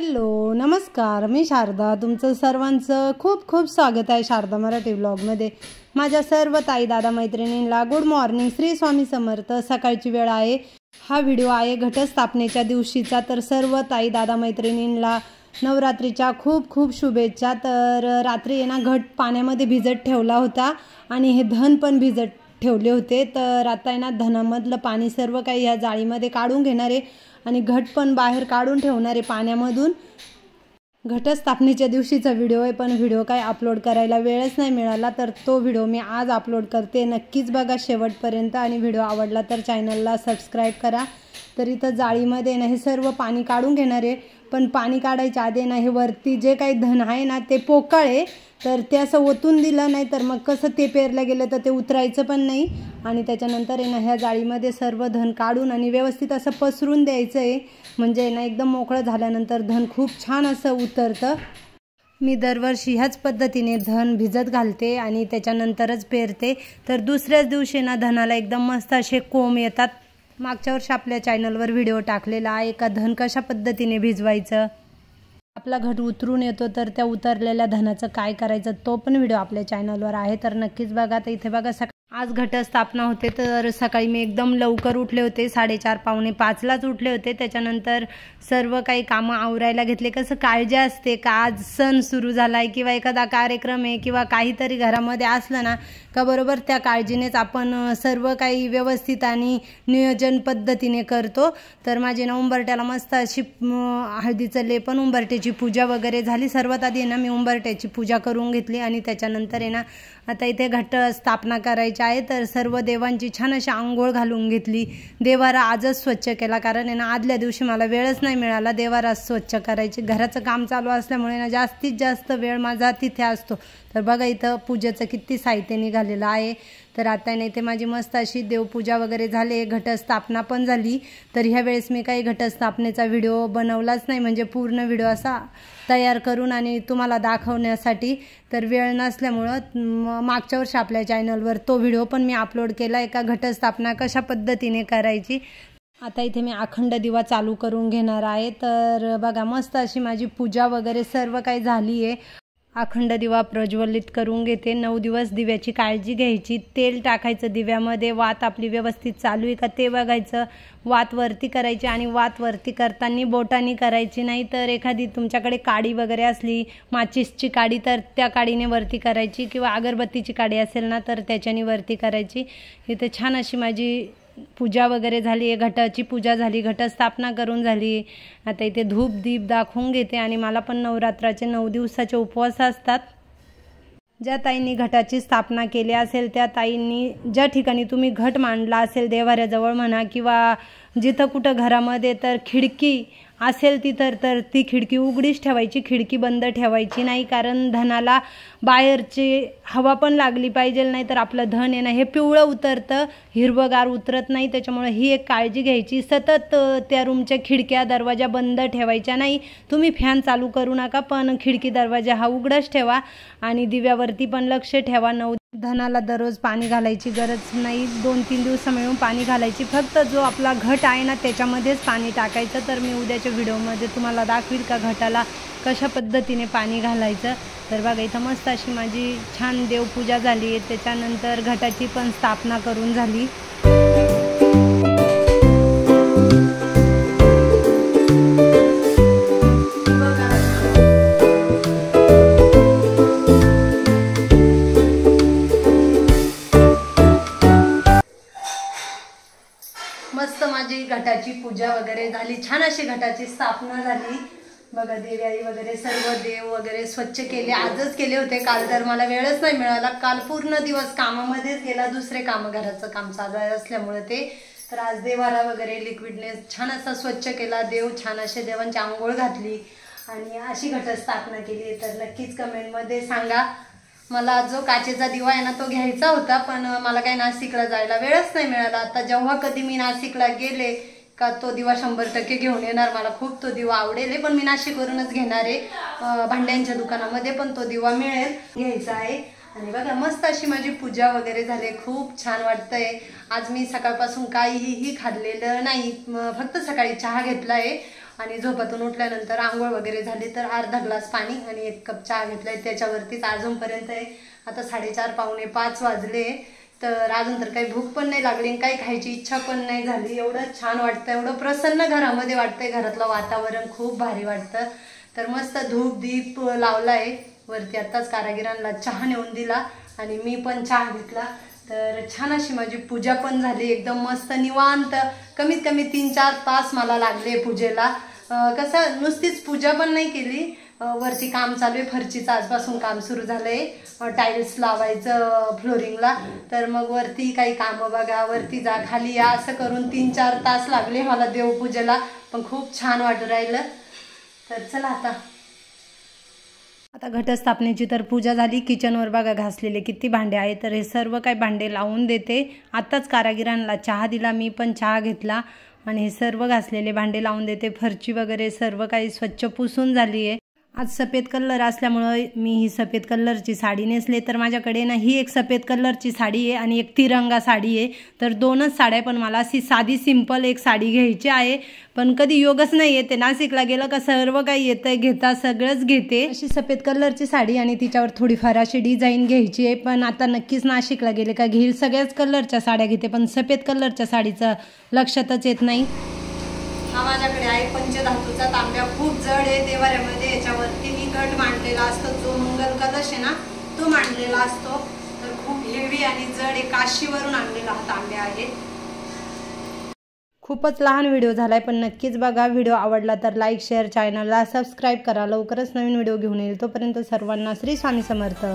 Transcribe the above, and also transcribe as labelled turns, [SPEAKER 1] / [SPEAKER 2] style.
[SPEAKER 1] Hello नमस्कार, मी शारदा. तुमचं सर्वांचं खूप खूप स्वागत आहे शारदा मराठी व्लॉगमध्ये. माझ्या सर्व ताई दादा मैत्रिणींना गुड मॉर्निंग. श्री स्वामी समर्थ. सकाळची वेळ आहे. हा व्हिडिओ आहे घटस्थापनेच्या दिवशीचा. तर सर्व ताई दादा मैत्रिणींना नवरात्रीच्या खूप खूप शुभेच्छा. तर रात्री ना घट पाण्यामध्ये भिजत ठेवला होता आणि हे धन पण भिजत ठेवले होते. तर आता आहे ना धनामधलं पाणी सर्व काही ह्या जाळीमध्ये काढून घेणार आहे आणि घट पण बाहेर काढून ठेवणार आहे पाण्यामधून. घटस्थापनेच्या दिवशीचा व्हिडिओ आहे, पण व्हिडिओ काय अपलोड करायला वेळच नाही मिळाला, तर तो व्हिडिओ मी आज अपलोड करते. नक्कीच बघा शेवटपर्यंत आणि व्हिडिओ आवडला तर चॅनलला सबस्क्राईब करा. तर इथं जाळीमध्ये ना हे सर्व पाणी काढून घेणार आहे, पण पाणी काढायच्या आधी ना हे वरती जे काही धन आहे ना ते पोकळ आहे, तर ते असं ओतून दिलं नाही तर मग कसं ते पेरलं गेलं तर ते उतरायचं पण नाही. आणि त्याच्यानंतर आहे ना ह्या जाळीमध्ये सर्व धन काढून आणि व्यवस्थित असं पसरून द्यायचं आहे, म्हणजे ना एकदम मोकळं झाल्यानंतर धन खूप छान असं उतरतं. मी दरवर्षी ह्याच पद्धतीने धन भिजत घालते आणि त्याच्यानंतरच पेरते. तर दुसऱ्याच दिवशी ना धनाला एकदम मस्त असे कोंब येतात. मागच्या वर्षी आपल्या चॅनलवर व्हिडिओ टाकलेला आहे का धन कशा पद्धतीने भिजवायचं. आपला घट उतरून येतो तर त्या उतरलेल्या धनाचं काय करायचं तो पण व्हिडिओ आपल्या चॅनलवर आहे, तर नक्कीच बघा. तर इथे बघा आज घटस्थापना होते, तर सकाळी मी एकदम लवकर उठले होते. 4:30 पावणे 5लाच उठले होते. त्याच्यानंतर सर्व काही कामं आवरायला घेतले. कसं काळजी असते का आज सण सुरू झाला आहे किंवा एखादा कार्यक्रम आहे किंवा काहीतरी घरामध्ये असलं ना का बरोबर त्या काळजीनेच आपण सर्व काही व्यवस्थित आणि नियोजन पद्धतीने करतो. तर माझी ना उंबरट्याला मस्त अशी हळदीचं लेपन, उंबरट्याची पूजा वगैरे झाली. सर्वात आधी ना मी उंबरट्याची पूजा करून घेतली आणि त्याच्यानंतर आहे ना आता इथे घट स्थापना करायची आहे. तर सर्व देवांची छान अशी आंघोळ घालून घेतली. देवारा आजच स्वच्छ केला, कारण आहे ना आदल्या दिवशी मला वेळच नाही मिळाला देवारा स्वच्छ करायची. घराचं काम चालू असल्यामुळे ना जास्तीत जास्त वेळ माझा तिथे असतो. तर बघा इथं पूजेचं किती साहित्य निघालेलं आहे. तर आता नाही ते माझी मस्त अशी देवपूजा वगैरे झाली, घटस्थापना पण झाली. तर ह्या वेळेस मी काही घटस्थापनेचा व्हिडिओ बनवलाच नाही, म्हणजे पूर्ण व्हिडिओ असा तयार करून आणि तुम्हाला दाखवण्यासाठी. तर वेळ नसल्यामुळं मागच्या वर्षी आपल्या चॅनलवर तो व्हिडिओ पण मी अपलोड केला आहे का घटस्थापना कशा पद्धतीने करायची. आता इथे मी अखंड दिवा चालू करून घेणार आहे. तर बघा मस्त अशी माझी पूजा वगैरे सर्व काही झाली आहे. अखंड दिवा प्रज्वलित करून घेते. 9 दिवस दिव्याची काळजी घ्यायची. तेल टाकायचं दिव्यामध्ये, वात आपली व्यवस्थित चालू आहे का ते बघायचं, वात वरती करायची आणि वात वरती करताना बोटांनी करायची नाही. तर एखादी तुमच्याकडे काडी वगैरे असली, माचीसची काडी, तर त्या काडीने वरती करायची किंवा अगरबत्तीची काडी असेल ना तर त्याच्याने वरती करायची. इथे छान अशी माझी पूजा वगैरे झाली आहे. घटाची पूजा झाली, घटस्थापना करून झाली. आता इथे धूप दीप दाखवून घेते आणि मला पण नवरात्राचे 9 दिवसाचे उपवास असतात. ज्या ताईंनी घटाची स्थापना केली असेल त्या ताईंनी ज्या ठिकाणी तुम्ही घट मांडला असेल देवाऱ्याजवळ म्हणा किंवा जिथं कुठं घरामध्ये तर खिडकी असेल तर ती खिडकी उघडीच ठेवायची, खिडकी बंद ठेवायची नाही, कारण धनाला बाहेरची हवा पण लागली पाहिजे, नाही तर आपलं धन आहे ना हे पिवळं उतरतं, हिरवगार उतरत नाही. त्याच्यामुळे ही एक काळजी घ्यायची. सतत त्या रूमच्या खिडक्या दरवाजा बंद ठेवायच्या नाही. तुम्ही फॅन चालू करू नका, पण खिडकी दरवाजा हा उघडाच ठेवा आणि दिव्यावरती पण लक्ष ठेवा. धनाला दररोज पाणी घालायची गरज नाही, 2-3 दिवस मिळून पाणी घालायची. फक्त जो आपला घट आहे ना त्याच्यामध्येच पाणी टाकायचं. तर मी उद्याच्या व्हिडिओमध्ये तुम्हाला दाखवील का घटाला कशा पद्धतीने पाणी घालायचं. तर बघा इथं मस्त अशी माझी छान देवपूजा झाली आहे. त्याच्यानंतर घटाची पण स्थापना करून झाली. मस्त माझी घटाची पूजा वगैरे झाली, छान अशी घटाची स्थापना झाली. बघा देव्याई वगैरे सर्व देव वगैरे स्वच्छ केले. आजच केले होते, काल तर मला वेळच नाही मिळाला. काल पूर्ण दिवस कामामध्येच गेला, दुसरे काम घराचं काम चालू असल्यामुळे ते. तर आज देवारा वगैरे लिक्विडने छान असा स्वच्छ केला. देव छान असे देवांची आंघोळ घातली आणि अशी घटस्थापना केली. तर नक्कीच कमेंटमध्ये सांगा. मला जो काचेचा दिवा आहे ना तो घ्यायचा होता, पण मला काही नाशिकला जायला वेळच नाही मिळाला. आता जेव्हा कधी मी नाशिकला गेले का तो दिवा 100% घेऊन येणार. मला खूप तो दिवा आवडेल, पण मी नाशिकवरूनच घेणार आहे. भांड्यांच्या दुकानामध्ये पण तो दिवा मिळेल, घ्यायचा आहे. आणि बघा मस्त अशी माझी पूजा वगैरे झाली, खूप छान वाटतंय. आज मी सकाळपासून काहीही खाल्लेलं नाही, फक्त सकाळी चहा घेतला आहे आणि झोपातून उठल्यानंतर आंघोळ वगैरे झाली तर अर्धा ग्लास पाणी आणि 1 कप चहा घेतलाय त्याच्यावरतीच अजूनपर्यंत आहे। आता 4:30 पावणे 5 वाजले तर अजून तर काही भूक पण नाही लागली आणि काही खायची इच्छा पण नाही झाली। एवढं छान वाटतं, एवढं प्रसन्न घरामध्ये वाटतंय, घरातलं वातावरण खूप भारी वाटतं। तर मस्त धूप दीप लावलाय वरती, आताच कारागिरांना चहा नेऊन दिला आणि मी पण चहा घेतला। तर छान अशी माझी पूजा पण झाली, एकदम मस्त निवांत। कमीत कमी 3-4 तास मला लागले पूजेला। कसं नुसतीच पूजा पण नाही केली, वरती काम चालू आहे, फरचीचं आजपासून काम सुरू झालंय, टाइल्स लावायचं फ्लोरिंगला। तर मग वरती काही कामं बघा, वरती जा खाली या, असं करून 3-4 तास लागले मला देवपूजेला, पण खूप छान वाटू राहिलं। तर चला आता घटस्थापनेची तर पूजा झाली। किचनवर बघा घासलेले किती भांडे आहेत, तर हे सर्व काही भांडे लावून देते। आत्ताच कारागिरांना चहा दिला, मी पण चहा घेतला आणि हे सर्व घासलेले भांडे लावून देते। फरची वगैरे सर्व काही स्वच्छ पुसून झाली आहे। आज सफेद कलर असल्यामुळे मी ही सफेद कलरची साडी नेसले, तर माझ्याकडे ना ही एक सफेद कलरची साडी आहे आणि एक तिरंगा साडी आहे। तर दोनच साड्या, पण मला अशी साधी सिंपल एक साडी घ्यायची आहे, पण कधी योगच नाही येते। नाशिकला गेलं का सर्व काही येतं, घेता सगळंच घेते। अशी सफेद कलरची साडी आणि तिच्यावर थोडीफार अशी डिझाईन घ्यायची आहे, पण आता नक्कीच नाशिकला गेले का घेईल। सगळ्याच कलरच्या साड्या घेते, पण सफेद कलरच्या साडीचं लक्षातच येत नाही। हा माझ्याकडे आहे पंचधातूचा तांब्या, खूप जड आहे देवाऱ्यामध्ये। याच्यावरती मी घट मांडलेला असतो, जो मंगल कलश आहे ना तो मांडलेला असतो, तर खूप हेवी आणि जड आहे, काशीवरून आणलेला हा तांब्या आहे। खूपच लहान व्हिडिओ झालाय, पण नक्कीच बघा। व्हिडिओ आवडला तर लाईक शेअर, चॅनलला सबस्क्राईब करा। लवकरच नवीन व्हिडिओ घेऊन येईल, तोपर्यंत सर्वांना श्री स्वामी समर्थ।